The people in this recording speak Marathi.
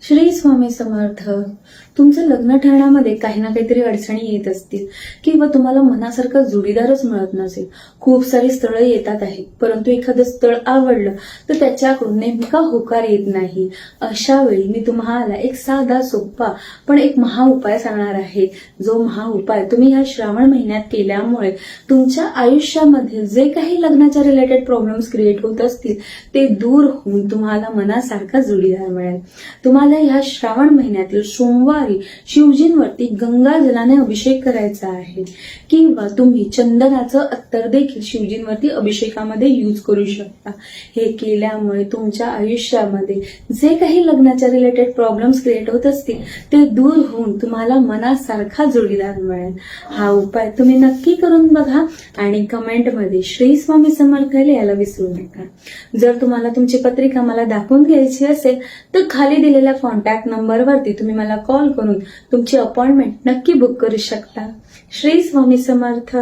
श्री स्वामी समर्थ. तुमचं लग्न ठरण्यामध्ये काही ना काहीतरी अडचणी येत असतील किंवा तुम्हाला मनासारखा जोडीदारच मिळत नसेल. खूप सारी स्थळं येतात आहेत, परंतु एखादं स्थळ आवडलं तर त्याच्याकडून नेमका होकार येत नाही. अशा वेळी मी तुम्हाला एक साधा सोपा पण एक महा उपाय सांगणार आहे. जो महा उपाय तुम्ही या श्रावण महिन्यात केल्यामुळे तुमच्या आयुष्यामध्ये जे काही लग्नाच्या रिलेटेड प्रॉब्लेम्स क्रिएट होत असतील ते दूर होऊन तुम्हाला मनासारखा जोडीदार मिळेल. तुम्हाला ह्या श्रावण महिन्यातील सोमवारी शिवजींवरती गंगा जलाने अभिषेक करायचा आहे किंवा तुम्ही चंदनाचं अत्तर देखील शिवजींवरती अभिषेकामध्ये यूज करू शकता. हे केल्यामुळे तुमच्या आयुष्यामध्ये जे काही लग्नाच्या रिलेटेड प्रॉब्लेम्स क्रिएट होत असतील ते दूर होऊन तुम्हाला मनासारखा जोडीदार मिळेल. हा उपाय तुम्ही नक्की करून बघा आणि कमेंटमध्ये श्री स्वामी समर्थ याला विसरू नका. जर तुम्हाला तुमची पत्रिका मला दाखवून घ्यायची असेल तर खाली दिलेल्या कॉन्टॅक्ट नंबरवरती तुम्ही मला कॉल करून तुमची अपॉइंटमेंट नक्की बुक करू शकता. श्री स्वामी समर्थ.